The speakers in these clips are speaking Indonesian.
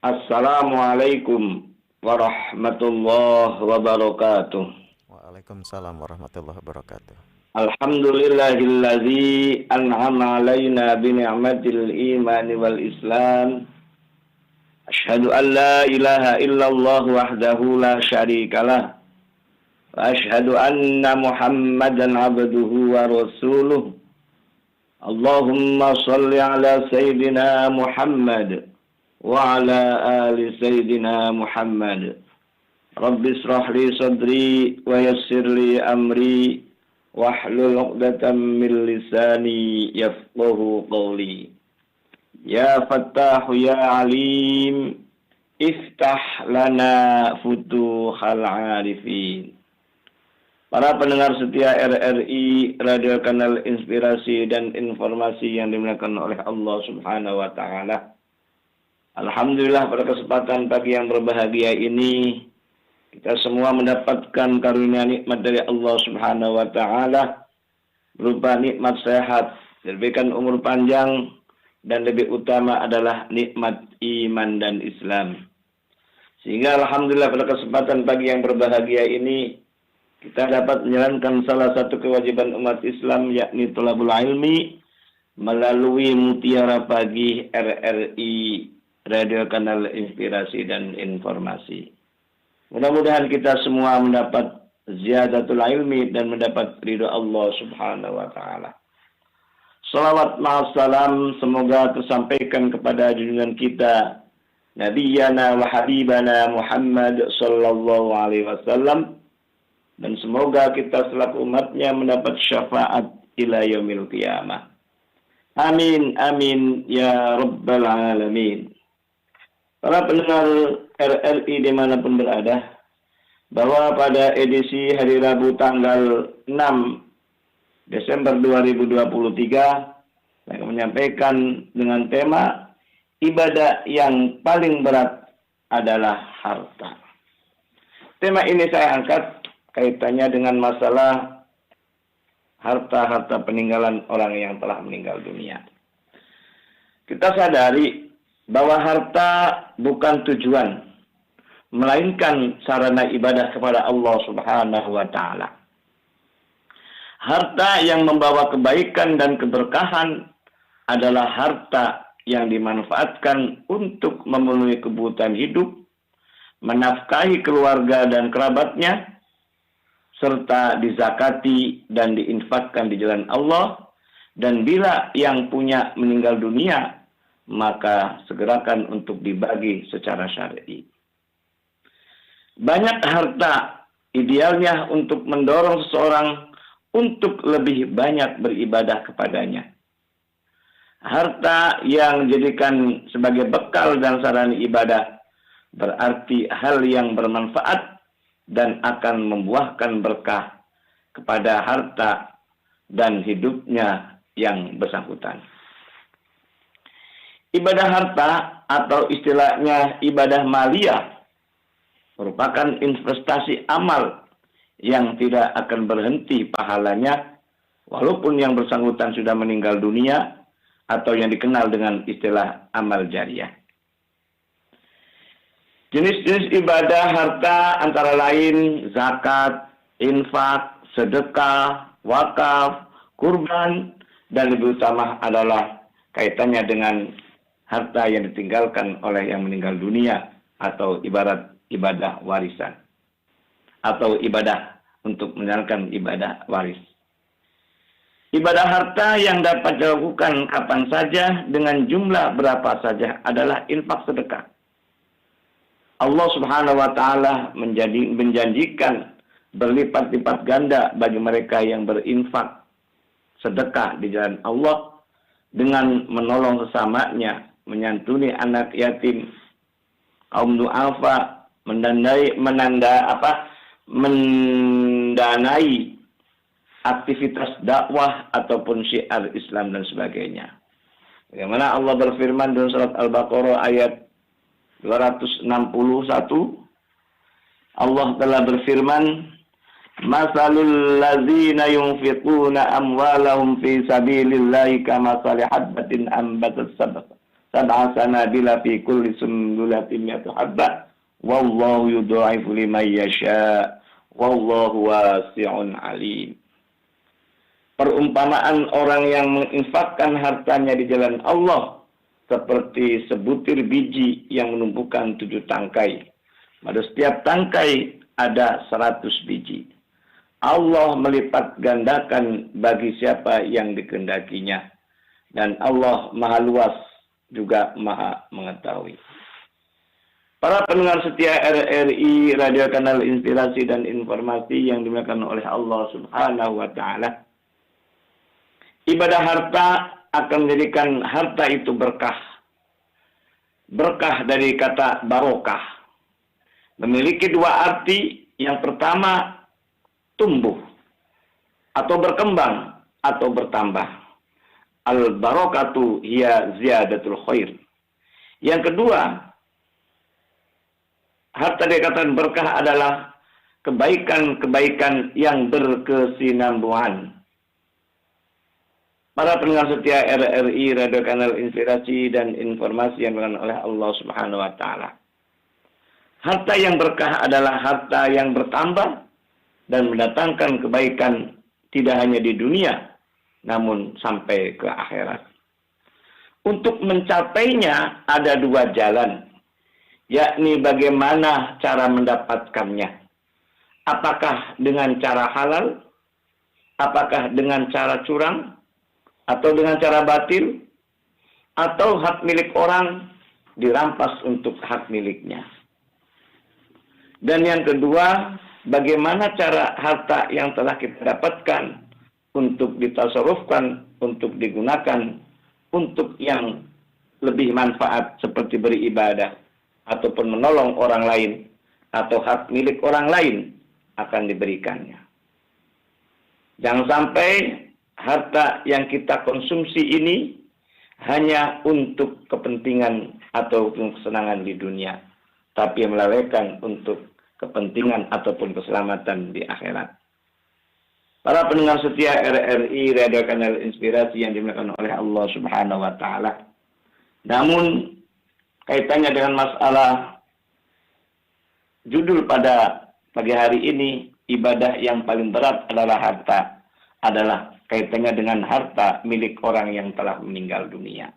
Assalamualaikum warahmatullahi wabarakatuh. Waalaikumsalam warahmatullahi wabarakatuh. Alhamdulillahilladzi an'ama alaina bi ni'matil iman wal islam. Asyhadu an la ilaha illallah wahdahu la syarikalah. Wa asyhadu anna Muhammadan abduhu wa rasuluh. Allahumma shalli ala sayyidina Muhammad wa ala ali sayyidina Muhammad. Rabbi israh li sadri wa yassir li amri wahlul 'uqdatam min lisani yafqahu qawli. Ya Fattahu ya Alim, iftah lana futuhal arifin. Para pendengar setia RRI, Radio Kanal Inspirasi dan Informasi yang dimuliakan oleh Allah Subhanahu wa taala. Alhamdulillah, pada kesempatan pagi yang berbahagia ini kita semua mendapatkan karunia nikmat dari Allah Subhanahu wa taala berupa nikmat sehat, diberikan umur panjang, dan lebih utama adalah nikmat iman dan Islam. Sehingga alhamdulillah pada kesempatan pagi yang berbahagia ini kita dapat menjalankan salah satu kewajiban umat Islam, yakni thalabul ilmi, melalui Mutiara Pagi RRI, Radio Kanal Inspirasi dan Informasi. Mudah-mudahan kita semua mendapat ziyadatul ilmi dan mendapat ridho Allah Subhanahu wa taala. Salawat ma'assalam semoga tersampaikan kepada junjungan kita Nabiyana wa Habibana Muhammad sallallahu alaihi wasallam, dan semoga kita selaku umatnya mendapat syafaat ila yaumil qiyamah. Amin amin ya rabbal alamin. Para pendengar RRI dimanapun berada, bahwa pada edisi hari Rabu tanggal 6 Desember 2023, saya akan menyampaikan dengan tema ibadah yang paling berat adalah harta. Tema ini saya angkat kaitannya dengan masalah harta-harta peninggalan orang yang telah meninggal dunia. Kita sadari bahwa harta bukan tujuan, melainkan sarana ibadah kepada Allah Subhanahu wa taala. Harta yang membawa kebaikan dan keberkahan adalah harta yang dimanfaatkan untuk memenuhi kebutuhan hidup, menafkahi keluarga dan kerabatnya, serta dizakati dan diinfakkan di jalan Allah. Dan bila yang punya meninggal dunia, maka segerakan untuk dibagi secara syar'i. Banyak harta idealnya untuk mendorong seseorang untuk lebih banyak beribadah kepadanya. Harta yang dijadikan sebagai bekal dan sarana ibadah berarti hal yang bermanfaat dan akan membuahkan berkah kepada harta dan hidupnya yang bersangkutan. Ibadah harta atau istilahnya ibadah maliyah merupakan investasi amal yang tidak akan berhenti pahalanya walaupun yang bersangkutan sudah meninggal dunia, atau yang dikenal dengan istilah amal jariyah. Jenis-jenis ibadah harta antara lain zakat, infak, sedekah, wakaf, kurban, dan lebih utama adalah kaitannya dengan harta yang ditinggalkan oleh yang meninggal dunia, atau ibarat ibadah warisan, atau ibadah untuk menjalankan ibadah waris. Ibadah harta yang dapat dilakukan kapan saja dengan jumlah berapa saja adalah infak sedekah. Allah Subhanahu wa taala menjanjikan berlipat-lipat ganda bagi mereka yang berinfak sedekah di jalan Allah dengan menolong sesamanya, menyantuni anak yatim, kaum du'afa, mendanai aktivitas dakwah ataupun syiar Islam dan sebagainya. Bagaimana Allah berfirman dalam surat Al-Baqarah ayat 261, Allah telah berfirman, "Masalul ladzina yunfiquna amwalahum fi sabilillahi kamathali habbatin ambatat sab'a sanabila fi kulli sunbulatin mi'atu habbah wallahu yudha'ifu liman yasha wallahu wasi'un alim. Perumpamaan orang yang menginfakkan hartanya di jalan Allah seperti sebutir biji yang menumbuhkan 7 tangkai. Pada setiap tangkai ada 100 biji. Allah melipat gandakan bagi siapa yang dikehendakinya. Dan Allah maha luas juga maha mengetahui. Para pendengar setia RRI, Radio Kanal Inspirasi dan Informasi yang dimuliakan oleh Allah Subhanahu wa Ta'ala. Ibadah harta akan menjadikan harta itu berkah. Berkah dari kata barokah. Memiliki 2 arti. Yang pertama, tumbuh atau berkembang atau bertambah. Al-barokatu hiya ziyadatul khair. Yang kedua, harta dikatakan berkah adalah kebaikan-kebaikan yang berkesinambungan. Para pendengar setia RRI, Radio Kanal Inspirasi dan Informasi yang dimuliakan oleh Allah Subhanahu wa Ta'ala. Harta yang berkah adalah harta yang bertambah dan mendatangkan kebaikan tidak hanya di dunia, namun sampai ke akhirat. Untuk mencapainya ada 2 jalan, yakni bagaimana cara mendapatkannya. Apakah dengan cara halal? Apakah dengan cara curang? Atau dengan cara batil? Atau hak milik orang dirampas untuk hak miliknya? Dan yang kedua, bagaimana cara harta yang telah kita dapatkan untuk ditasarrufkan, untuk digunakan, untuk yang lebih manfaat seperti beribadah, ataupun menolong orang lain, atau hak milik orang lain akan diberikannya. Jangan sampai harta yang kita konsumsi ini hanya untuk kepentingan atau kesenangan di dunia, tapi melalaikan untuk kepentingan ataupun keselamatan di akhirat. Para pendengar setia RRI, Radio Kanal Inspirasi yang dimuliakan oleh Allah Subhanahu wa Ta'ala. Namun kaitannya dengan masalah judul pada pagi hari ini, ibadah yang paling berat adalah harta, adalah kaitannya dengan harta milik orang yang telah meninggal dunia.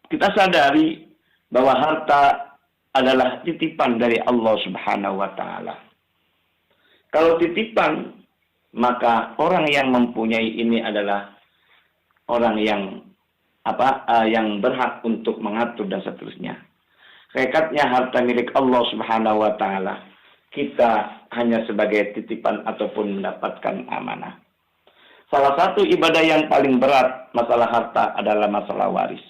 Kita sadari bahwa harta adalah titipan dari Allah Subhanahu wa Ta'ala. Kalau titipan, maka orang yang mempunyai ini adalah orang yang yang berhak untuk mengatur dan seterusnya. Hakikatnya harta milik Allah Subhanahu wa Ta'ala, kita hanya sebagai titipan ataupun mendapatkan amanah. Salah satu ibadah yang paling berat masalah harta adalah masalah waris.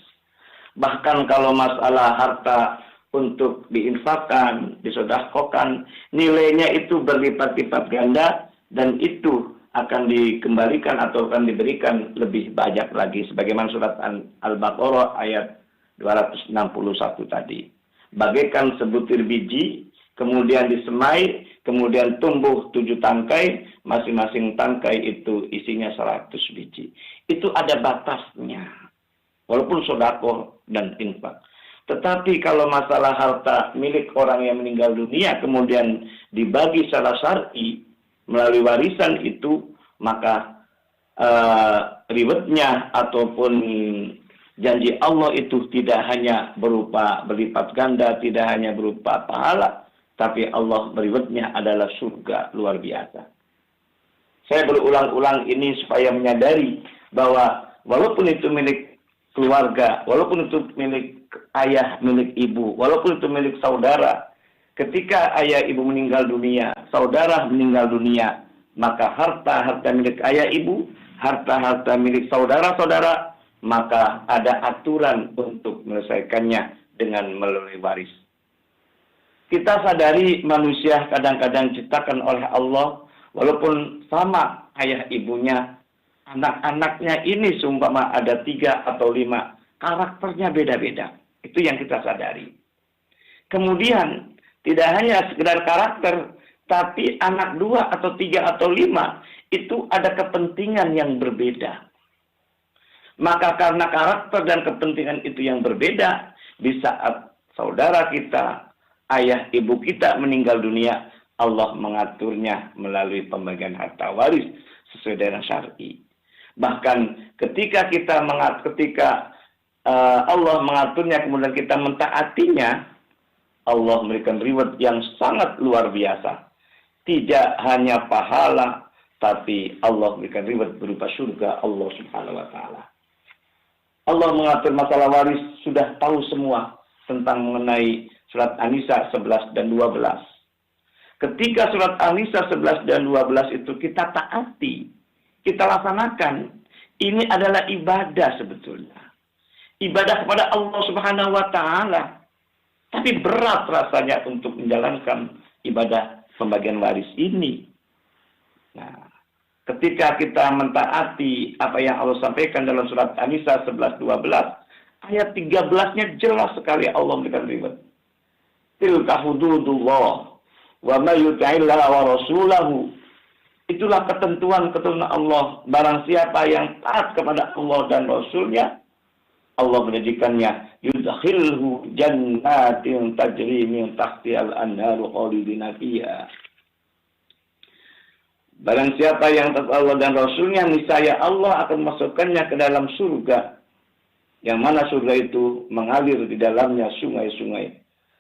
Bahkan kalau masalah harta untuk diinfakkan, disedekahkan, nilainya itu berlipat-lipat ganda dan itu akan dikembalikan atau akan diberikan lebih banyak lagi. Sebagaimana surat Al-Baqarah ayat 261 tadi. Bagaikan sebutir biji, kemudian disemai, kemudian tumbuh 7 tangkai, masing-masing tangkai itu isinya 100 biji. Itu ada batasnya. Walaupun sedekah dan infak. Tetapi kalau masalah harta milik orang yang meninggal dunia, kemudian dibagi secara syar'i melalui warisan itu, maka rewardnya ataupun janji Allah itu tidak hanya berupa berlipat ganda, tidak hanya berupa pahala, tapi Allah rewardnya adalah surga luar biasa. Saya berulang-ulang ini supaya menyadari bahwa walaupun itu milik keluarga, walaupun itu milik ayah, milik ibu, walaupun itu milik saudara, ketika ayah ibu meninggal dunia, saudara meninggal dunia, maka harta-harta milik ayah ibu, harta-harta milik saudara-saudara, maka ada aturan untuk menyelesaikannya dengan melalui waris. Kita sadari manusia kadang-kadang diciptakan oleh Allah, walaupun sama ayah ibunya, anak-anaknya ini seumpama ada 3 atau 5, karakternya beda-beda. Itu yang kita sadari. Kemudian, tidak hanya sekedar karakter, tapi anak 2 atau 3 atau 5, itu ada kepentingan yang berbeda. Maka karena karakter dan kepentingan itu yang berbeda, di saat saudara kita, ayah ibu kita meninggal dunia, Allah mengaturnya melalui pembagian harta waris sesuai dengan syar'i. Bahkan ketika Allah mengaturnya kemudian kita mentaatinya, Allah memberikan reward yang sangat luar biasa. Tidak hanya pahala, tapi Allah memberikan reward berupa surga Allah Subhanahu wa taala. Allah mengatur masalah waris, sudah tahu semua tentang mengenai surat An-Nisa 11 dan 12. Ketika surat An-Nisa 11 dan 12 itu kita taati, kita laksanakan, ini adalah ibadah sebetulnya. Ibadah kepada Allah Subhanahu wa taala. Tapi berat rasanya untuk menjalankan ibadah pembagian waris ini. Nah, ketika kita mentaati apa yang Allah sampaikan dalam surat An-Nisa 11-12, ayat 13-nya jelas sekali Allah memberikan reward. Tilka hududullah wa may yuti'illah wa rasulahu. Itulah ketentuan-ketentuan Allah. Barang siapa yang taat kepada Allah dan Rasulnya, Allah menjadikannya yudkhilhu jannatin tajri min tahtihal anharu khalidina fiha. Barang siapa yang taat Allah dan Rasulnya, niscaya Allah akan masukkannya ke dalam surga, yang mana surga itu mengalir di dalamnya sungai-sungai,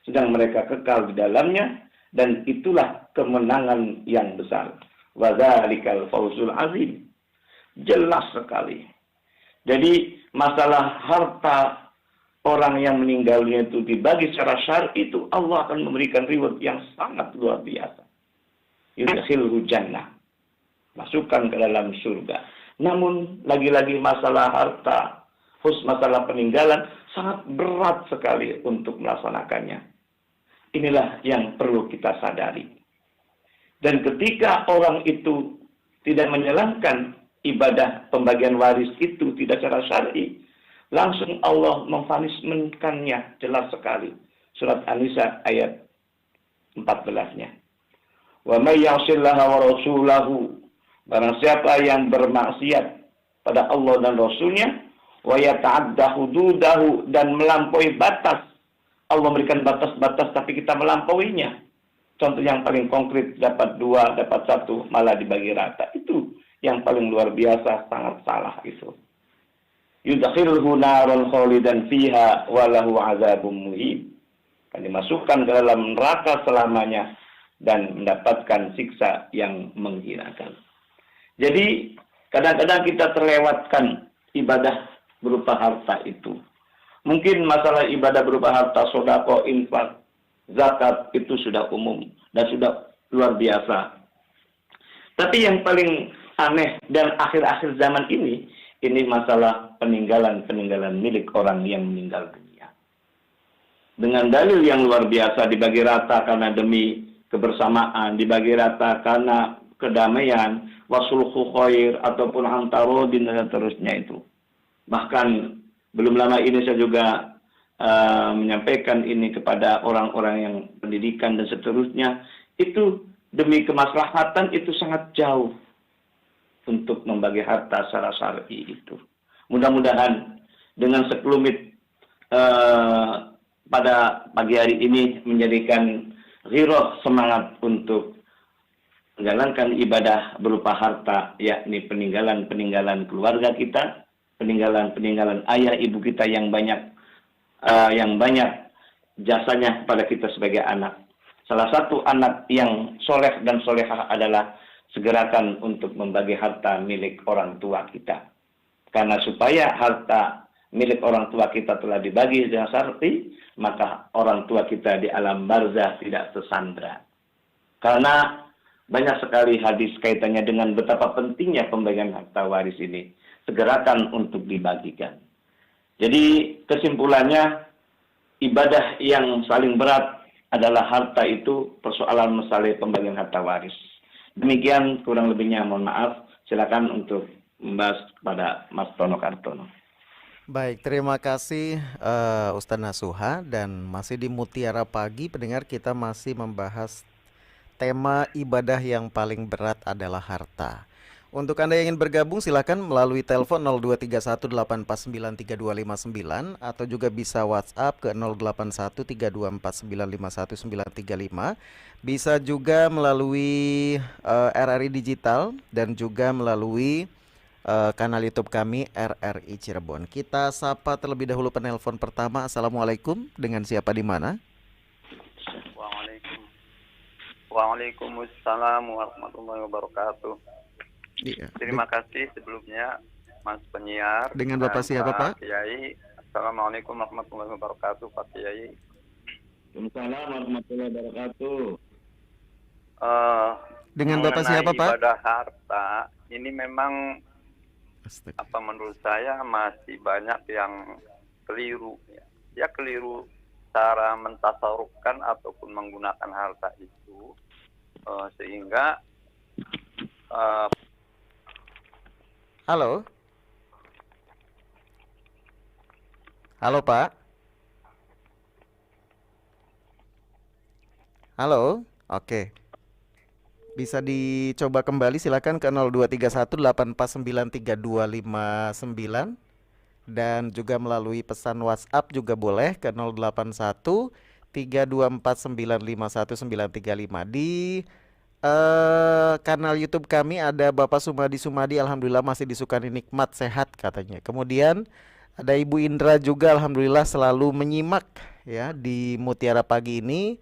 sedang mereka kekal di dalamnya, dan itulah kemenangan yang besar. Wa dzalikal fawzul azim. Jelas sekali. Jadi masalah harta orang yang meninggalnya itu dibagi secara syar'i, itu Allah akan memberikan reward yang sangat luar biasa. Yudkhilhu jannah. Masukkan ke dalam surga. Namun lagi-lagi masalah harta, khusus masalah peninggalan, sangat berat sekali untuk melaksanakannya. Inilah yang perlu kita sadari. Dan ketika orang itu tidak menjalankan ibadah pembagian waris itu tidak secara syar'i, langsung Allah mempunishmentkannya jelas sekali. Surat An-Nisa ayat 14-nya. Wa may ya'sillaha wa rasulahu, barang siapa yang bermaksiat pada Allah dan Rasulnya, wa yata'adda hududahu, dan melampaui batas. Allah memberikan batas-batas tapi kita melampauinya. Contoh yang paling konkret, dapat 2, dapat 1, malah dibagi rata. Itu yang paling luar biasa, sangat salah itu. Yudkhilhu naran khalidan fiha walahu azabum muhim. Akan dimasukkan ke dalam neraka selamanya dan mendapatkan siksa yang menghinakan. Jadi kadang-kadang kita terlewatkan ibadah berupa harta itu. Mungkin masalah ibadah berupa harta, sedekah, infak, zakat itu sudah umum dan sudah luar biasa. Tapi yang paling aneh dan akhir-akhir zaman ini masalah peninggalan milik orang yang meninggal dunia. Dengan dalil yang luar biasa, dibagi rata karena demi kebersamaan, dibagi rata karena kedamaian, wasulhu khair, ataupun antarodin dan seterusnya itu. Bahkan belum lama ini saya juga menyampaikan ini kepada orang-orang yang pendidikan dan seterusnya, itu demi kemaslahatan itu sangat jauh untuk membagi harta secara syar'i itu. Mudah-mudahan dengan sekelumit pada pagi hari ini menjadikan ghirah, semangat untuk menjalankan ibadah berupa harta, yakni peninggalan-peninggalan keluarga kita, peninggalan-peninggalan ayah ibu kita yang banyak jasanya kepada kita sebagai anak. Salah satu anak yang soleh dan solehah adalah segerakan untuk membagi harta milik orang tua kita. Karena supaya harta milik orang tua kita telah dibagi dengan syar'i, maka orang tua kita di alam barzah tidak tersandra. Karena banyak sekali hadis kaitannya dengan betapa pentingnya pembagian harta waris ini. Segerakan untuk dibagikan. Jadi kesimpulannya, ibadah yang paling berat adalah harta itu, persoalan masalah pembagian harta waris. Demikian kurang lebihnya, mohon maaf. Silakan untuk membahas kepada Mas Tono Kartono. Baik, terima kasih Ustaz Nasuha. Dan masih di Mutiara Pagi, pendengar, kita masih membahas tema ibadah yang paling berat adalah harta. Untuk Anda yang ingin bergabung silakan melalui telepon 02184932959 atau juga bisa WhatsApp ke 081324951935. Bisa juga melalui RRI Digital dan juga melalui kanal YouTube kami RRI Cirebon. Kita sapa terlebih dahulu penelpon pertama. Assalamualaikum, dengan siapa di mana? Waalaikumsalam warahmatullahi wabarakatuh. Iya. Terima kasih sebelumnya Mas penyiar. Dengan Bapak siapa, Pak? Kiai. Assalamualaikum warahmatullahi wabarakatuh, Pak Kiai. Waalaikumsalam warahmatullahi wabarakatuh. Dengan Bapak siapa, Pak? Ibadah harta ini memang menurut saya masih banyak yang keliru. Ya keliru cara mentasarufkan ataupun menggunakan harta itu sehingga Halo? Halo, Pak? Halo? Oke. Bisa dicoba kembali silakan ke 02318493259 dan juga melalui pesan WhatsApp juga boleh ke 081324951935. Di kanal YouTube kami ada Bapak Sumadi, alhamdulillah masih disukani nikmat sehat katanya. Kemudian ada Ibu Indra juga, alhamdulillah selalu menyimak ya di Mutiara Pagi ini.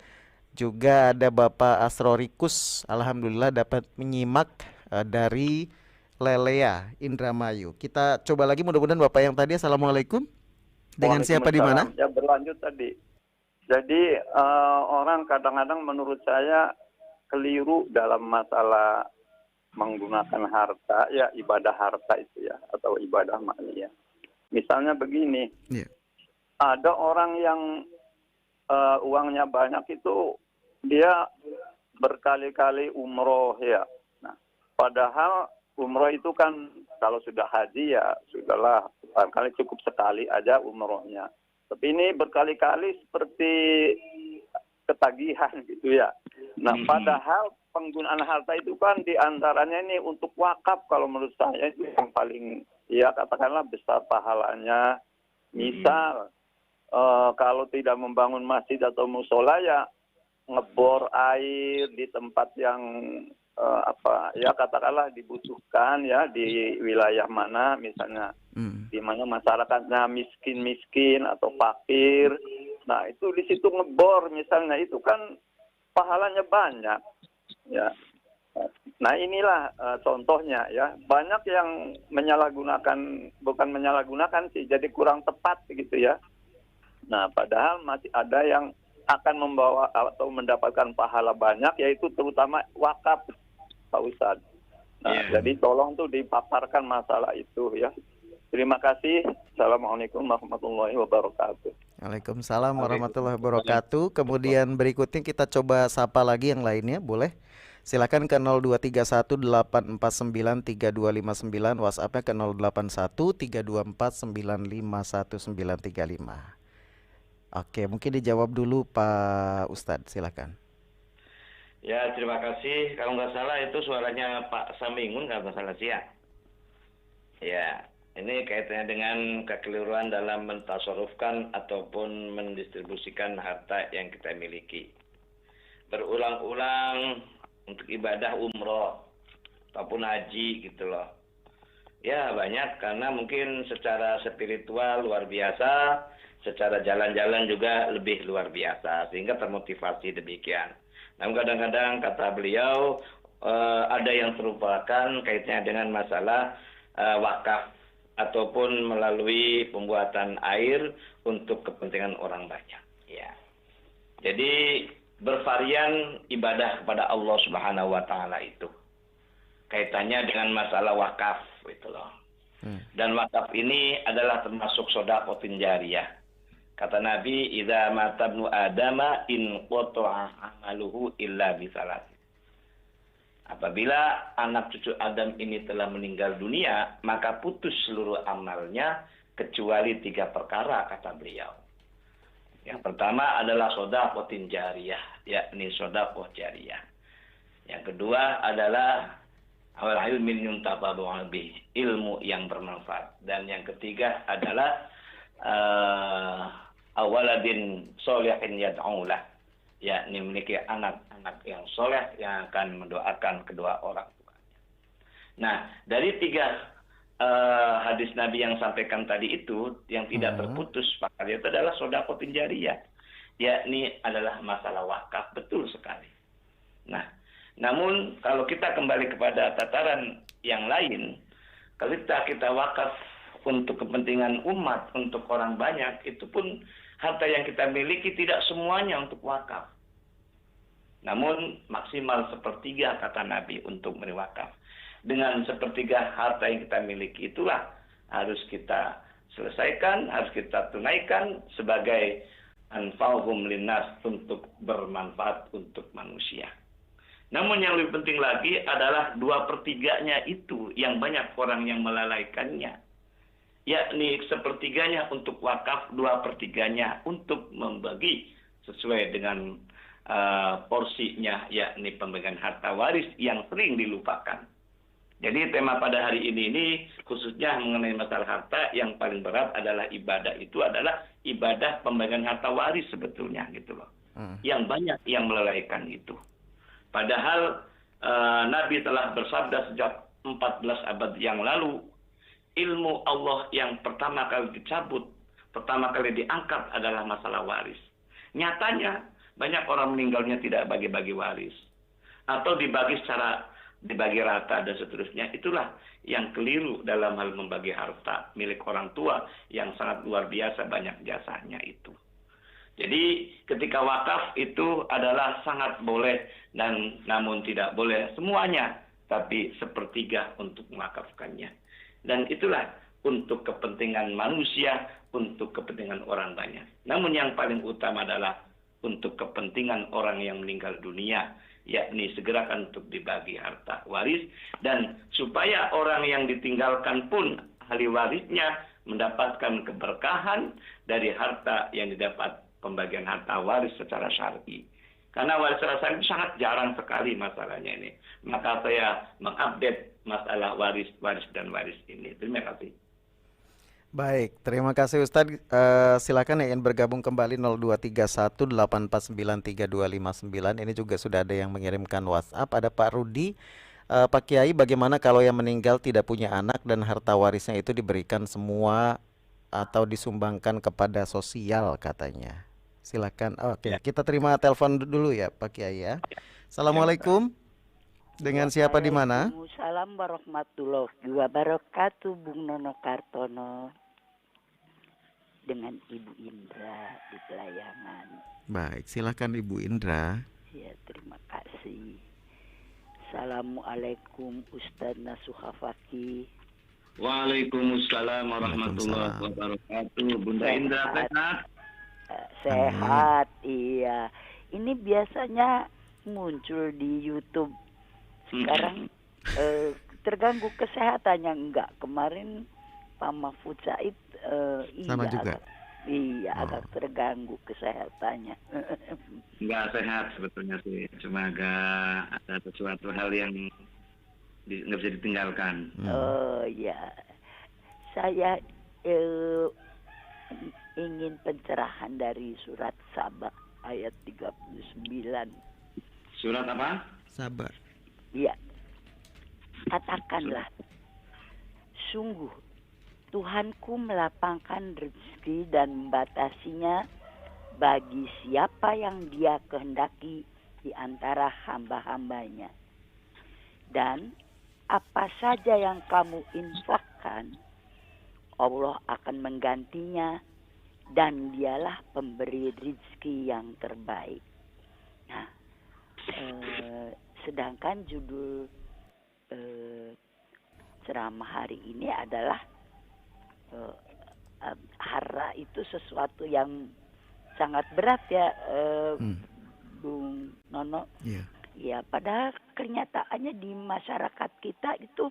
Juga ada Bapak Asrorikus, alhamdulillah dapat menyimak dari Lelea Indramayu. Kita coba lagi, mudah-mudahan Bapak yang tadi. Assalamualaikum. Dengan siapa di mana? Ya berlanjut tadi. Jadi orang kadang-kadang menurut saya keliru dalam masalah menggunakan harta, ya ibadah harta itu ya, atau ibadah maliyah. Misalnya begini, ada orang yang uangnya banyak itu dia berkali-kali umroh ya. Nah, padahal umroh itu kan kalau sudah haji ya sudahlah, barangkali cukup sekali aja umrohnya. Tapi ini berkali-kali seperti ketagihan gitu ya. Nah, padahal penggunaan harta itu kan diantaranya ini untuk wakaf, kalau menurut saya itu yang paling ya katakanlah besar pahalanya. Misal kalau tidak membangun masjid atau musola ya ngebor air di tempat yang ya katakanlah dibutuhkan ya di wilayah mana, misalnya di mana masyarakatnya miskin atau fakir. Nah, itu di situ ngebor misalnya, itu kan pahalanya banyak ya. Nah, inilah contohnya ya. Banyak yang menyalahgunakan, bukan menyalahgunakan sih, jadi kurang tepat gitu ya. Nah, padahal masih ada yang akan membawa atau mendapatkan pahala banyak, yaitu terutama wakaf, Pak Ustadz. Nah, jadi tolong tuh dipaparkan masalah itu ya. Terima kasih. Assalamualaikum warahmatullahi wabarakatuh. Waalaikumsalam warahmatullahi wabarakatuh. Kemudian berikutnya kita coba sapa lagi yang lainnya, boleh? Silakan ke 02318493259, WhatsApp-nya ke 081324951935. Oke, mungkin dijawab dulu Pak Ustadz, silakan. Ya, terima kasih. Kalau nggak salah itu suaranya Pak Samingun, nggak salah sih ya. Ya, ini kaitannya dengan kekeliruan dalam mentasarufkan ataupun mendistribusikan harta yang kita miliki. Berulang-ulang untuk ibadah umroh ataupun haji gitu loh. Ya banyak, karena mungkin secara spiritual luar biasa, secara jalan-jalan juga lebih luar biasa, sehingga termotivasi demikian. Namun kadang-kadang kata beliau ada yang terlupakan kaitannya dengan masalah wakaf ataupun melalui pembuatan air untuk kepentingan orang banyak. Ya. Jadi bervarian ibadah kepada Allah Subhanahu wa taala itu kaitannya dengan masalah wakaf itu loh. Dan wakaf ini adalah termasuk sedekah jariyah. Kata Nabi, idza mata ibnu adama in qata'a amaluhu illa bisalat. Apabila anak cucu Adam ini telah meninggal dunia, maka putus seluruh amalnya kecuali 3 perkara, kata beliau. Yang pertama adalah sedekah jariyah, yakni sedekah jariyah. Yang kedua adalah Awal ilmin yuntafa'u bih, ilmu yang bermanfaat. Dan yang ketiga adalah awaladin solihin yad'ulah, yakni memiliki anak-anak yang soleh yang akan mendoakan kedua orang tuanya. Nah, dari tiga hadis Nabi yang sampaikan tadi itu, yang tidak terputus pakar itu adalah sedekah jariyah, yakni adalah masalah wakaf, betul sekali. Nah, namun kalau kita kembali kepada tataran yang lain, kalau kita wakaf untuk kepentingan umat, untuk orang banyak, itu pun harta yang kita miliki tidak semuanya untuk wakaf. Namun maksimal sepertiga kata Nabi untuk beri wakaf. Dengan sepertiga harta yang kita miliki itulah harus kita selesaikan, harus kita tunaikan sebagai anfa'uhum linnas, untuk bermanfaat untuk manusia. Namun yang lebih penting lagi adalah 2/3-nya itu yang banyak orang yang melalaikannya. Yakni sepertiganya untuk wakaf, 2/3-nya untuk membagi sesuai dengan porsinya, yakni pembagian harta waris yang sering dilupakan. Jadi tema pada hari ini khususnya mengenai masalah harta, yang paling berat adalah ibadah itu adalah ibadah pembagian harta waris sebetulnya gitu loh. Yang banyak yang melalaikan itu. Padahal Nabi telah bersabda sejak 14 abad yang lalu, ilmu Allah yang pertama kali dicabut, pertama kali diangkat adalah masalah waris. Nyatanya banyak orang meninggalnya tidak bagi-bagi waris, atau dibagi rata dan seterusnya. Itulah yang keliru dalam hal membagi harta milik orang tua yang sangat luar biasa banyak jasanya itu. Jadi ketika wakaf itu adalah sangat boleh, dan namun tidak boleh semuanya, tapi sepertiga untuk mewakafkannya. Dan itulah untuk kepentingan manusia, untuk kepentingan orang banyak. Namun yang paling utama adalah untuk kepentingan orang yang meninggal dunia, yakni segerakan untuk dibagi harta waris, dan supaya orang yang ditinggalkan pun ahli warisnya mendapatkan keberkahan dari harta yang didapat pembagian harta waris secara syar'i. Karena waris secara syar'i itu sangat jarang sekali masalahnya ini. Maka saya mengupdate masalah waris dan waris ini. Terima kasih. Baik, terima kasih Ustadz. Silakan yang ingin bergabung kembali 0231849329. Ini juga sudah ada yang mengirimkan WhatsApp. Ada Pak Rudi. Pak Kiai, bagaimana kalau yang meninggal tidak punya anak dan harta warisnya itu diberikan semua atau disumbangkan kepada sosial katanya? Silakan. Oke, kita terima telepon dulu ya Pak Kiai ya. Assalamualaikum. Dengan siapa di mana? Waalaikumsalam warahmatullahi wabarakatuh, Bung Nono Kartono. Dengan Ibu Indra di Pelayangan. Baik, silakan Ibu Indra. Ya, terima kasih. Assalamualaikum Ustadz Nasuha Fakih. Waalaikumsalam warahmatullahi wabarakatuh. Bunda Indra sehat? Sehat, iya. Ini biasanya muncul di YouTube. Sekarang terganggu kesehatannya enggak. Kemarin Pak Mahfud Said sama juga. Agak terganggu kesehatannya. Enggak sehat sebetulnya sih. Cuma agak ada sesuatu hal yang nggak bisa ditinggalkan. Oh ya, saya ingin pencerahan dari surat Saba ayat 39. Surat apa? Saba. Iya. Katakanlah, sungguh Tuhanku melapangkan rezeki dan membatasinya bagi siapa yang Dia kehendaki di antara hamba-hambanya. Dan apa saja yang kamu infakkan, Allah akan menggantinya, dan Dialah pemberi rezeki yang terbaik. Nah, sedangkan judul ceramah hari ini adalah harta itu sesuatu yang sangat berat ya, Bung Nono. Yeah. Ya, padahal kenyataannya di masyarakat kita itu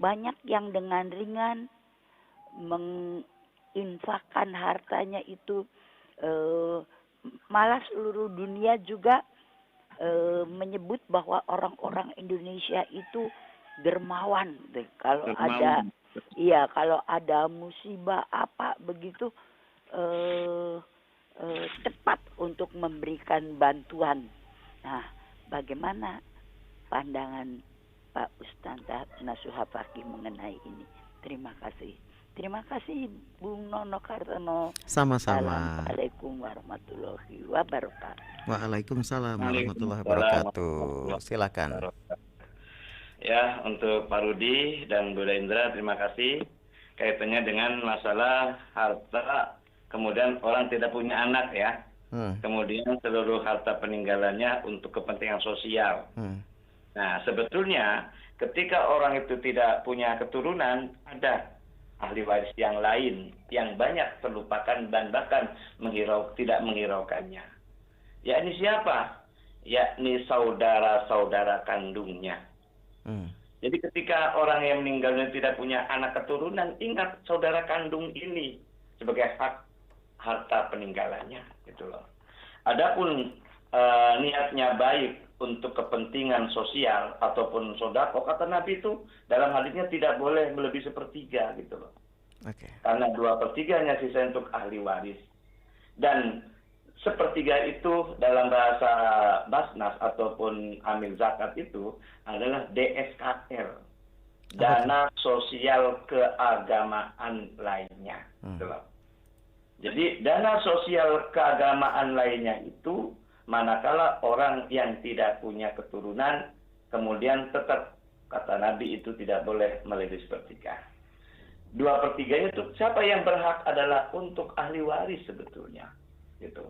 banyak yang dengan ringan menginfakkan hartanya itu, malah seluruh dunia juga menyebut bahwa orang-orang Indonesia itu dermawan deh. Kalau ada, Dermawan. iya kalau ada musibah apa begitu cepat untuk memberikan bantuan. Nah, bagaimana pandangan Pak Ustaz Nasuha Fakih mengenai ini? Terima kasih. Terima kasih Bung Nono Kartono. Sama-sama. Assalamualaikum warahmatullahi wabarakatuh. Waalaikumsalam warahmatullahi wabarakatuh. Silakan. Ya, untuk Pak Rudi dan Bu Indra, terima kasih. Kaitannya dengan masalah harta, kemudian orang tidak punya anak ya. Kemudian seluruh harta peninggalannya untuk kepentingan sosial. Nah, sebetulnya ketika orang itu tidak punya keturunan, ada ahli waris yang lain yang banyak terlupakan dan bahkan tidak menghiraukannya. Yakni siapa? Yakni saudara-saudara kandungnya. Jadi ketika orang yang meninggalnya tidak punya anak keturunan, ingat saudara kandung ini sebagai hak harta peninggalannya, gitu loh. Adapun niatnya baik untuk kepentingan sosial ataupun sodako, kata Nabi itu dalam hal ini tidak boleh melebihi sepertiga, gitu loh. Karena 2/3-nya sisa untuk ahli waris. Dan sepertiga itu dalam bahasa Basnas ataupun amil zakat itu adalah DSKL, dana sosial keagamaan lainnya, gitu loh. Jadi dana sosial keagamaan lainnya itu manakala orang yang tidak punya keturunan, kemudian tetap kata Nabi itu tidak boleh melebihi sepertiga. 2/3-nya itu siapa yang berhak adalah untuk ahli waris sebetulnya, gitu.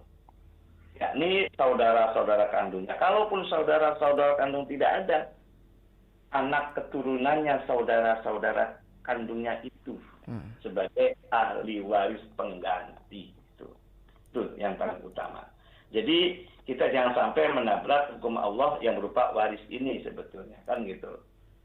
Yakni saudara-saudara kandungnya. Kalaupun saudara-saudara kandung tidak ada, anak keturunannya saudara-saudara kandungnya itu sebagai ahli waris pengganti itu yang paling utama. Jadi kita jangan sampai menabrak hukum Allah yang berupa waris ini sebetulnya, kan gitu.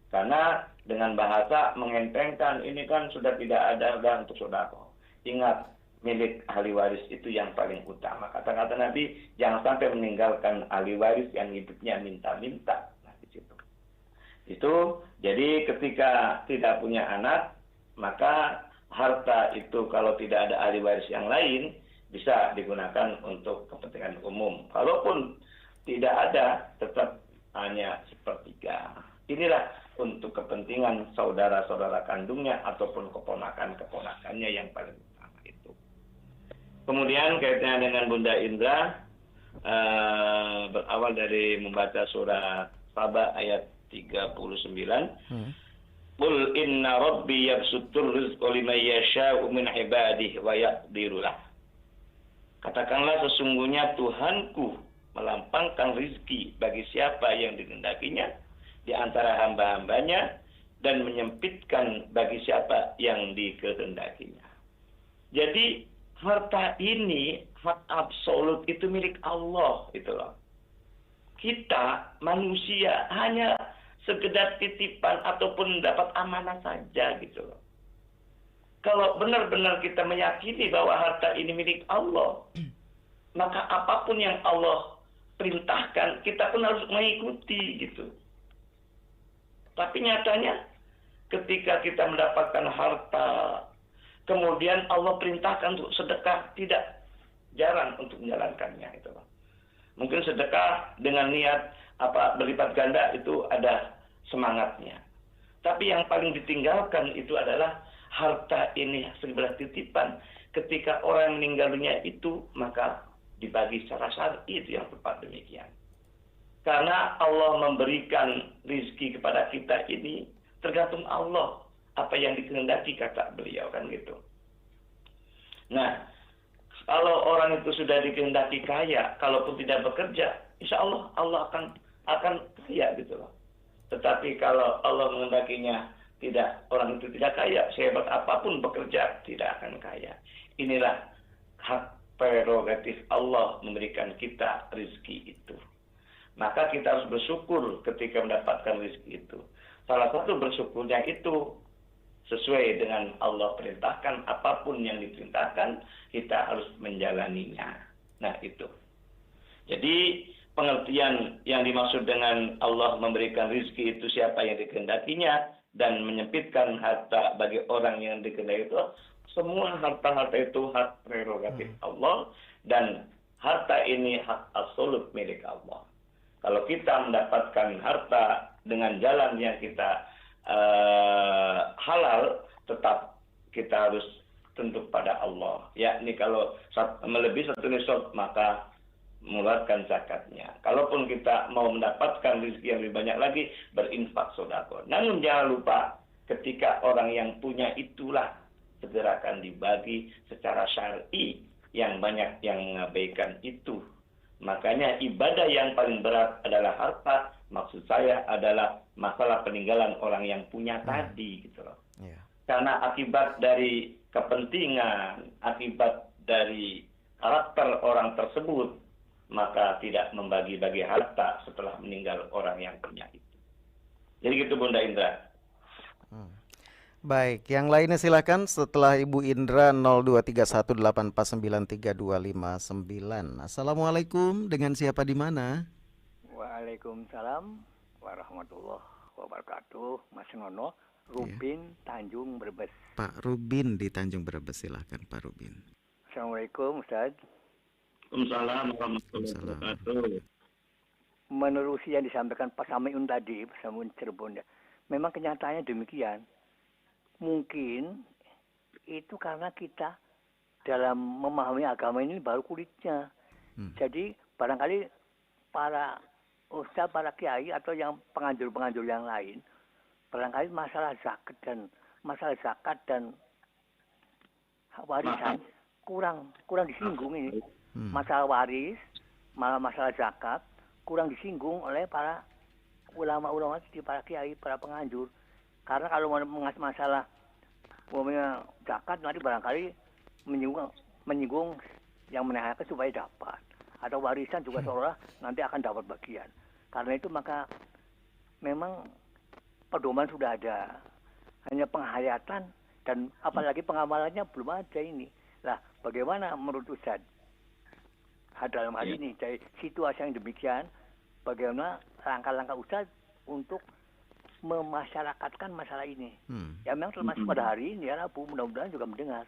Karena dengan bahasa mengentengkan ini kan sudah tidak ada untuk sodako. Ingat, milik ahli waris itu yang paling utama. Kata-kata Nabi, jangan sampai meninggalkan ahli waris yang hidupnya minta-minta. Nah, di situ. Itu jadi ketika tidak punya anak, maka harta itu kalau tidak ada ahli waris yang lain bisa digunakan untuk kepentingan umum. Kalaupun tidak ada, tetap hanya sepertiga. Inilah untuk kepentingan saudara-saudara kandungnya ataupun keponakan-keponakannya yang paling utama itu. Kemudian kaitannya dengan Bunda Indra, berawal dari membaca surat Saba ayat 39. Qul inna rabbi yabsutur rizqa liman yasha'u min ibadihi wa yaqdiru lah. Katakanlah sesungguhnya Tuhanku melampangkan rizki bagi siapa yang dikehendakinya di antara hamba-hambanya dan menyempitkan bagi siapa yang dikehendakinya. Jadi harta ini, hak absolut itu milik Allah, itu loh. Kita manusia hanya sekedar titipan ataupun dapat amanah saja, gitu loh. Kalau benar-benar kita meyakini bahwa harta ini milik Allah, maka apapun yang Allah perintahkan, kita pun harus mengikuti, gitu. Tapi nyatanya, ketika kita mendapatkan harta, kemudian Allah perintahkan untuk sedekah, tidak jarang untuk menjalankannya, itu loh. Mungkin sedekah dengan niat berlipat ganda itu ada semangatnya. Tapi yang paling ditinggalkan itu adalah harta ini sebelah titipan. Ketika orang meninggal dunia itu, maka dibagi secara syar'i, itu yang tepat demikian. Karena Allah memberikan rizki kepada kita ini tergantung Allah. Apa yang dikehendaki, kata beliau, kan gitu. Nah, kalau orang itu sudah dikehendaki kaya, kalaupun tidak bekerja, insya Allah Allah akan kaya, gitu loh. Tetapi kalau Allah menghendakinya orang itu tidak kaya, sehebat apapun bekerja, tidak akan kaya. Inilah hak prerogatif Allah memberikan kita rizki itu. Maka kita harus bersyukur ketika mendapatkan rizki itu. Salah satu bersyukurnya itu sesuai dengan Allah perintahkan, apapun yang diperintahkan, kita harus menjalaninya. Nah, itu. Jadi pengertian yang dimaksud dengan Allah memberikan rizki itu siapa yang dikehendakinya dan menyempitkan harta bagi orang yang dikehendaki itu, semua harta-harta itu hak prerogatif Allah dan harta ini hak absolut milik Allah. Kalau kita mendapatkan harta dengan jalan yang kita halal, tetap kita harus tunduk pada Allah. Yakni kalau melebihi 1 nisab maka mengeluarkan zakatnya. Kalaupun kita mau mendapatkan rezeki yang lebih banyak lagi, berinfak sedekah. Namun jangan lupa, ketika orang yang punya itulah segerakan dibagi secara syar'i, yang banyak yang mengabaikan itu. Makanya ibadah yang paling berat adalah harta. Maksud saya adalah masalah peninggalan orang yang punya tadi, gitu loh. Yeah. Karena akibat dari kepentingan, akibat dari karakter orang tersebut, maka tidak membagi-bagi harta setelah meninggal orang yang punya itu. Jadi gitu Bunda Indra. Baik, yang lainnya silakan setelah Ibu Indra 02318493259. Assalamualaikum, dengan siapa di mana? Waalaikumsalam warahmatullahi wabarakatuh. Mas Nono, Rubin, Tanjung Brebes. Pak Rubin di Tanjung Brebes, silakan Pak Rubin. Assalamualaikum Ustaz. Waalaikumsalam warahmatullahi wabarakatuh. Menerusi yang disampaikan Pak Samiun tadi, Pak Samiun Cirebon, memang kenyataannya demikian. Mungkin itu karena kita dalam memahami agama ini baru kulitnya. Jadi barangkali para ustaz, para kiai atau yang penganjur-penganjur yang lain, barangkali masalah zakat dan warisan kurang disinggung ini. Masalah waris, masalah zakat kurang disinggung oleh para ulama-ulama, para kiai, para penganjur. Karena kalau mengas masalah zakat nanti barangkali menyinggung yang menanyakan supaya dapat, atau warisan juga seolah nanti akan dapat bagian. Karena itu maka memang pedoman sudah ada, hanya penghayatan dan apalagi pengamalannya belum ada ini. Lah, bagaimana menurut Ustaz? Dalam hal ini, dari situasi yang demikian, bagaimana langkah-langkah Ustaz untuk memasyarakatkan masalah ini? Ya memang termasuk pada hari ini, ya Rabu, mudah-mudahan juga mendengar.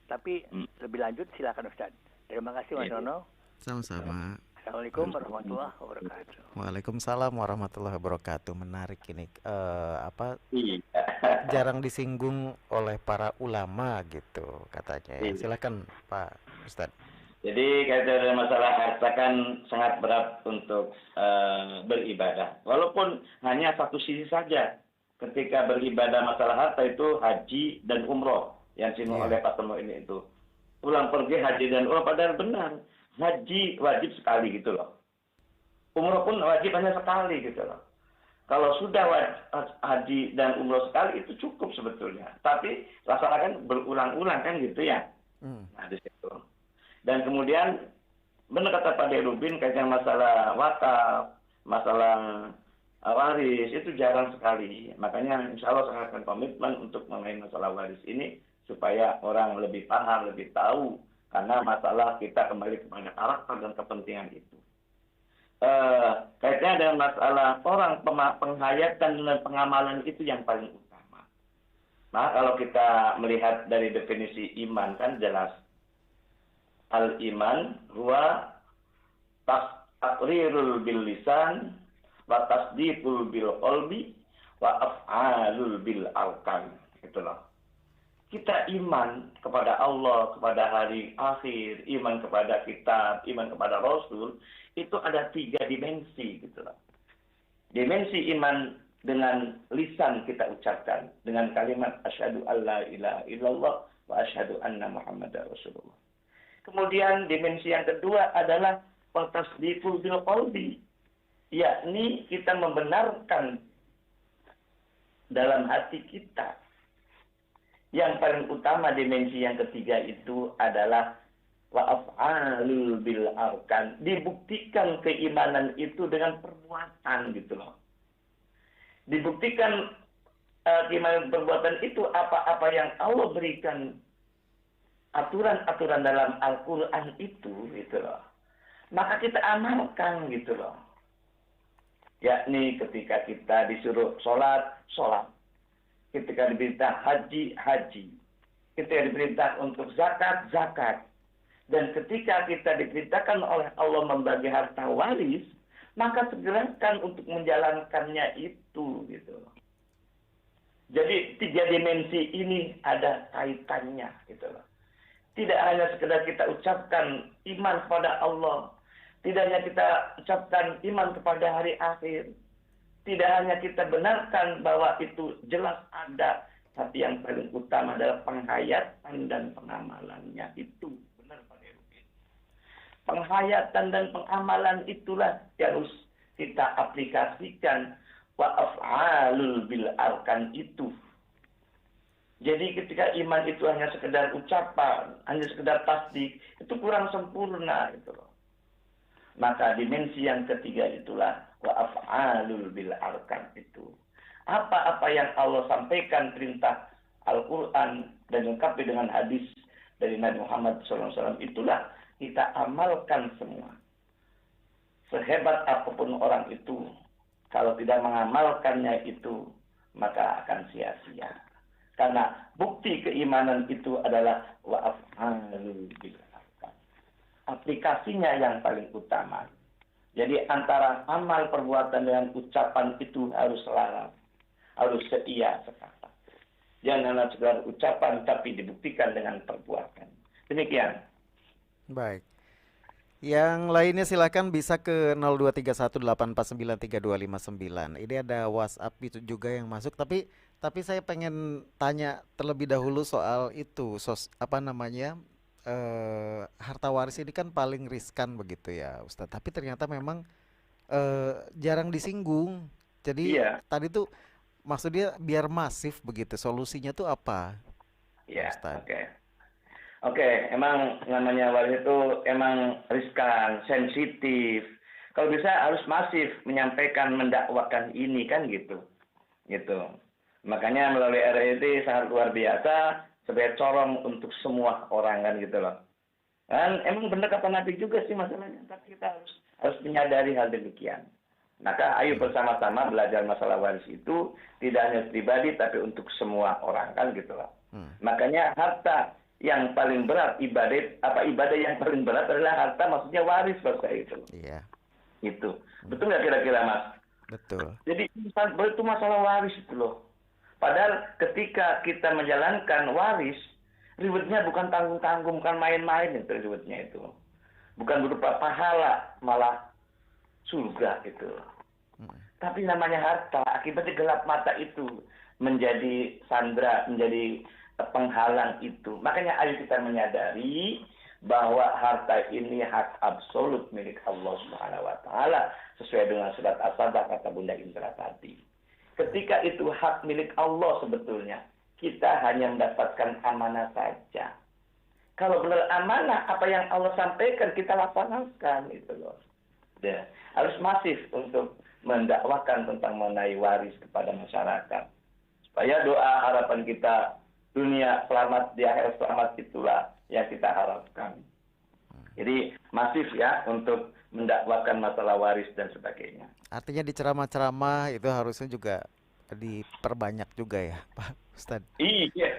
Tapi lebih lanjut silakan Ustaz. Terima kasih Mas Nono. Sama-sama. Assalamualaikum warahmatullahi wabarakatuh. Waalaikumsalam warahmatullahi wabarakatuh. Menarik ini, jarang disinggung oleh para ulama gitu katanya. Silakan Pak Ustaz. Jadi kaitan dengan masalah harta kan sangat berat untuk beribadah. Walaupun hanya satu sisi saja. Ketika beribadah masalah harta itu haji dan umroh yang disinggung oleh Pak Temo ini itu. Pulang pergi haji dan umroh, padahal benar. Haji wajib sekali gitu loh. Umroh pun wajib hanya sekali gitu loh. Kalau sudah haji dan umroh sekali itu cukup sebetulnya. Tapi laksanakan berulang-ulang kan gitu ya. Nah di situ. Dan kemudian benar kata Pak Rubin kaitan masalah wakaf, masalah waris itu jarang sekali. Makanya insya Allah saya akan komitmen untuk mengenai masalah waris ini supaya orang lebih paham, lebih tahu. Karena masalah kita kembali kepada karakter dan kepentingan itu. Kaitannya dengan masalah orang penghayatan dan pengamalan itu yang paling utama. Nah kalau kita melihat dari definisi iman kan jelas. Al-iman huwa taqrirul bil lisan wa tasdiqul bil qalbi wa af'alul bil arkan. Itulah. Kita iman kepada Allah, kepada hari akhir, iman kepada kitab, iman kepada Rasul, itu ada 3 dimensi gitu loh. Dimensi iman dengan lisan kita ucapkan dengan kalimat asyhadu alla ilaha illallah wa asyhadu anna muhammadar rasulullah. Kemudian dimensi yang kedua adalah tasdiqul bil qalbi, yakni kita membenarkan dalam hati kita. Yang paling utama dimensi yang ketiga itu adalah wa af'alul bil arkan, dibuktikan keimanan itu dengan perbuatan gitu loh. Dibuktikan keimanan perbuatan itu apa-apa yang Allah berikan aturan-aturan dalam Al-Qur'an itu gitu loh. maka kita amalkan gitu loh. Yakni ketika kita disuruh sholat, sholat. Ketika diperintah haji, haji. Ketika diperintah untuk zakat, zakat. Dan ketika kita diperintahkan oleh Allah membagi harta waris, maka segerakan untuk menjalankannya itu gitu loh. Jadi 3 dimensi ini ada kaitannya gitu loh. Tidak hanya sekedar kita ucapkan iman kepada Allah, tidak hanya kita ucapkan iman kepada hari akhir, tidak hanya kita benarkan bahwa itu jelas ada, tapi yang paling utama adalah penghayatan dan pengamalannya itu. Benar Pak Herukin. Penghayatan dan pengamalan itulah yang harus kita aplikasikan wa af'alul bil arkan itu. Jadi ketika iman itu hanya sekedar ucapan, hanya sekedar tasdik, itu kurang sempurna gitu loh. Maka dimensi yang ketiga itulah wa af'alul bil arkan itu. Apa-apa yang Allah sampaikan perintah Al-Quran dan lengkapi dengan hadis dari Nabi Muhammad SAW, itulah kita amalkan semua. Sehebat apapun orang itu, kalau tidak mengamalkannya itu, maka akan sia-sia. Karena bukti keimanan itu adalah wa af'alul bil arkan. Aplikasinya yang paling utama. Jadi antara amal perbuatan dengan ucapan itu harus selaras, harus seia sekata. Janganlah sekedar ucapan tapi dibuktikan dengan perbuatan. Demikian. Baik. Yang lainnya silakan bisa ke 02318493259. Ini ada WhatsApp itu juga yang masuk, tapi saya pengen tanya terlebih dahulu soal itu, harta waris ini kan paling riskan begitu ya Ustadz. Tapi ternyata memang jarang disinggung. Jadi tadi tuh maksudnya biar masif begitu. Solusinya tuh apa? Iya, Ustadz? Oke, emang namanya waris itu emang riskan, sensitif. Kalau bisa harus masif menyampaikan, mendakwakan ini kan gitu. Makanya melalui RRI sangat luar biasa sebagai corong untuk semua orang kan gitu loh. Dan emang benar kata Nabi juga sih masalahnya, tapi kita harus menyadari hal demikian. Maka ayo bersama-sama belajar masalah waris itu tidak hanya pribadi tapi untuk semua orang kan gitu loh. Makanya harta yang paling berat ibadah yang paling berat adalah harta, maksudnya waris bahasa itu. Iya. Itu. Betul nggak kira-kira Mas? Betul. Jadi itu masalah waris itu loh. Padahal ketika kita menjalankan waris, ribetnya bukan tanggung-tanggung, bukan main-main itu ribetnya itu. Bukan berupa pahala, malah surga itu. Tapi namanya harta, akibatnya gelap mata itu menjadi sandra, menjadi penghalang itu. Makanya ayo kita menyadari bahwa harta ini hak absolut milik Allah Subhanahu wa taala sesuai dengan surat As-Sadah kata Bunda Indra tadi. Ketika itu hak milik Allah sebetulnya, kita hanya mendapatkan amanah saja. Kalau benar amanah, apa yang Allah sampaikan kita laksanakan itu loh. Ya, harus masif untuk mendakwakan tentang mengenai waris kepada masyarakat. Supaya doa harapan kita dunia selamat, di akhirat selamat itulah yang kita harapkan. Jadi masif ya untuk mendakwakan masalah waris dan sebagainya. Artinya di ceramah-ceramah itu harusnya juga diperbanyak juga ya Pak Ustadz. Iya.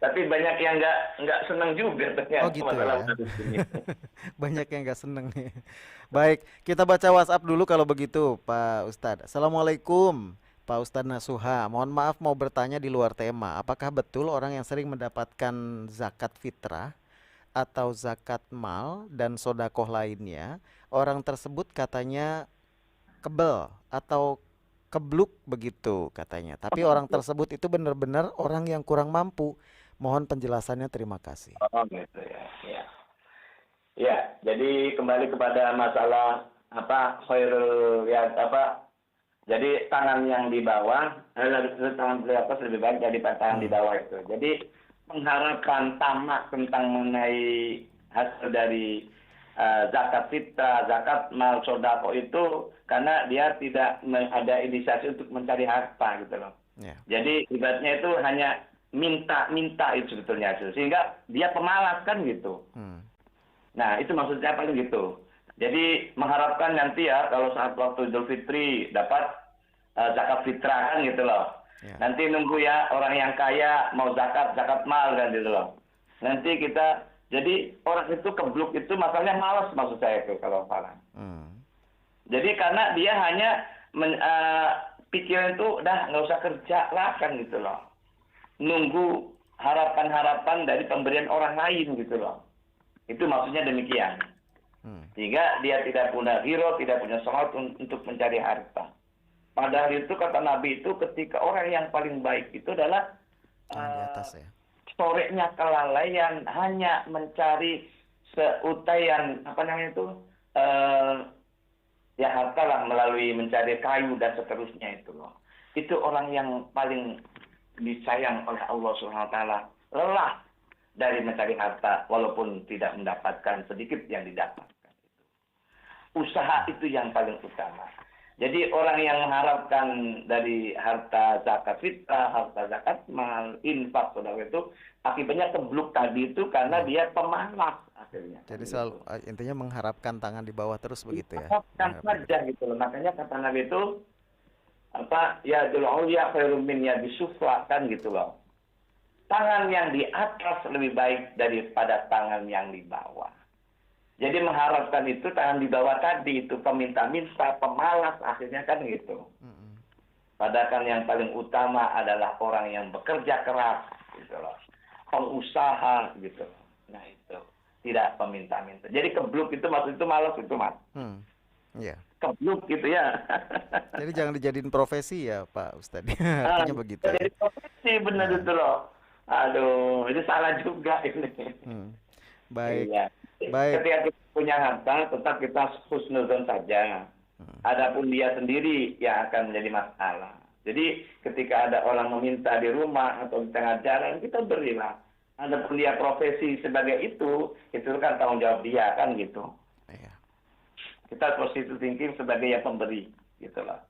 Tapi banyak yang nggak senang juga ternyata gitu masalah ya. waris ini. Banyak yang nggak seneng nih. Baik, kita baca WhatsApp dulu kalau begitu Pak Ustadz. Assalamualaikum Pak Ustadz Nasuha, mohon maaf mau bertanya di luar tema. Apakah betul orang yang sering mendapatkan zakat fitrah atau zakat mal dan sodakoh lainnya, orang tersebut katanya kebel atau kebluk begitu katanya. Tapi orang tersebut itu benar-benar orang yang kurang mampu. Mohon penjelasannya, terima kasih. Oh gitu ya. Ya, jadi kembali kepada masalah jadi tangan yang di bawah, tangan di atas lebih baik dari tangan di bawah itu. Jadi mengharapkan tamak tentang mengenai hasil dari zakat fitrah, zakat mal, sodako itu karena dia tidak ada inisiasi untuk mencari harta gitu loh. Yeah. Jadi ibaratnya itu hanya minta itu sebetulnya hasil. Sehingga dia pemalas kan gitu. Nah, itu maksudnya paling gitu. Jadi mengharapkan nanti ya kalau saat waktu Idul Fitri dapat zakat fitrah kan gitu loh. Ya. Nanti nunggu ya orang yang kaya mau zakat mal kan gitu loh. Nanti kita jadi orang itu kebluk itu masalahnya malas maksud saya itu kalau salah. Jadi karena dia hanya pikiran itu udah nggak usah kerja lah kan gitu loh. Nunggu harapan-harapan dari pemberian orang lain gitu loh. Itu maksudnya demikian. Sehingga dia tidak punya hiro, tidak punya semangat untuk mencari harta. Padahal itu kata Nabi itu ketika orang yang paling baik itu adalah di atas ya. Sorenya kelalaian hanya mencari seutaian ya harta lah melalui mencari kayu dan seterusnya itu loh. Itu orang yang paling disayang oleh Allah Subhanahu wa taala. Lelah dari mencari harta walaupun tidak mendapatkan sedikit yang didapatkan. Usaha itu yang paling utama. Jadi orang yang mengharapkan dari harta zakat fitrah, harta zakat mal, infak, saudara itu akibatnya kebluk tadi itu karena dia pemalas akhirnya. Jadi selalu intinya mengharapkan tangan di bawah terus begitu ya. Harapkan saja gitu loh. Makanya kata Nabi itu ya dul ulya khairum min yadis sufla kan gitu loh. Tangan yang di atas lebih baik daripada tangan yang di bawah. Jadi mengharapkan itu tangan di bawah tadi itu peminta-minta, pemalas akhirnya kan gitu. Padahal kan yang paling utama adalah orang yang bekerja keras gitu loh. Pengusaha gitu. Nah itu tidak peminta-minta. Jadi kebluk itu maksud itu malas itu Mas. Iya. Kebluk gitu ya. Jadi jangan dijadiin profesi ya Pak Ustadz. Artinya begitu. Jadi profesi benar itu loh. Aduh, itu salah juga ini. Baik. Iya. Baik. Ketika kita punya harta, tetap kita husnuzon saja. Adapun dia sendiri yang akan menjadi masalah. Jadi ketika ada orang meminta di rumah atau di tengah jalan, kita berilah. Adapun dia profesi sebagai itu kan tanggung jawab dia kan gitu. Iya. Kita positive thinking sebagai yang pemberi, gitulah.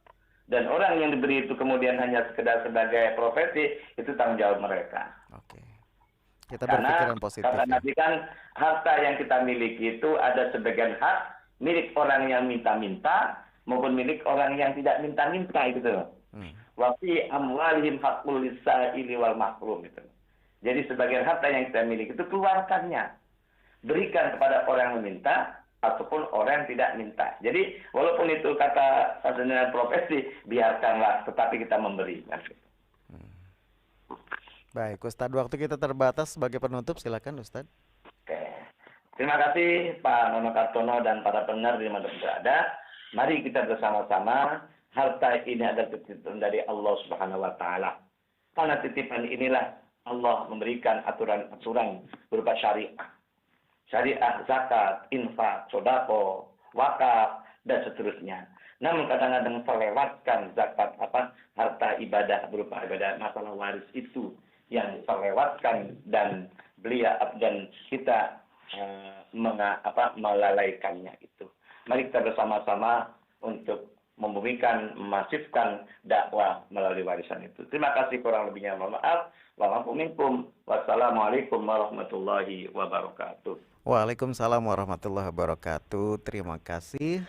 Dan orang yang diberi itu kemudian hanya sekedar sebagai profesi, itu tanggung jawab mereka. Oke. Kita berpikiran positif. Karena Nabi kan harta yang kita miliki itu ada sebagian hak milik orang yang minta-minta maupun milik orang yang tidak minta-minta gitu. Wa fi amwalihim haqqul lis-sa'ili wal mahrum gitu. Jadi sebagian harta yang kita miliki itu keluarkannya. Berikan kepada orang yang meminta ataupun orang yang tidak minta. Jadi walaupun itu kata dengan profesi, biarkanlah tetapi kita memberi. Baik, Ustadz, waktu kita terbatas. Sebagai penutup, silakan Ustadz. Oke. Terima kasih Pak Nono Kartono dan para pendengar di mana berada. Mari kita bersama-sama, harta ini adalah titipan dari Allah Subhanahu wa taala. Karena titipan inilah Allah memberikan aturan-aturan berupa syariah. Syariah zakat, infak, sedekah, wakaf dan seterusnya. Namun kadang-kadang terlewatkan zakat harta ibadah berupa ibadah masalah waris itu yang terlewatkan dan kita melalaikannya itu. Mari kita bersama-sama untuk membumikan, memasifkan dakwah melalui warisan itu. Terima kasih, kurang lebihnya mohon maaf. Wassalamualaikum warahmatullahi wabarakatuh. Waalaikumsalam warahmatullahi wabarakatuh. Terima kasih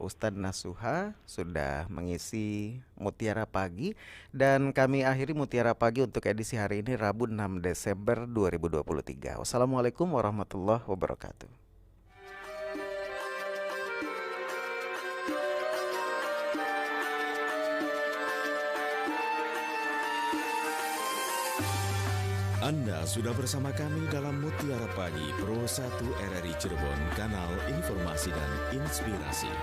Ustadz Nasuha sudah mengisi Mutiara Pagi. Dan kami akhiri Mutiara Pagi untuk edisi hari ini Rabu 6 Desember 2023. Wassalamualaikum warahmatullahi wabarakatuh. Anda sudah bersama kami dalam Mutiara Pagi Pro 1 RRI Cirebon, kanal informasi dan inspirasi.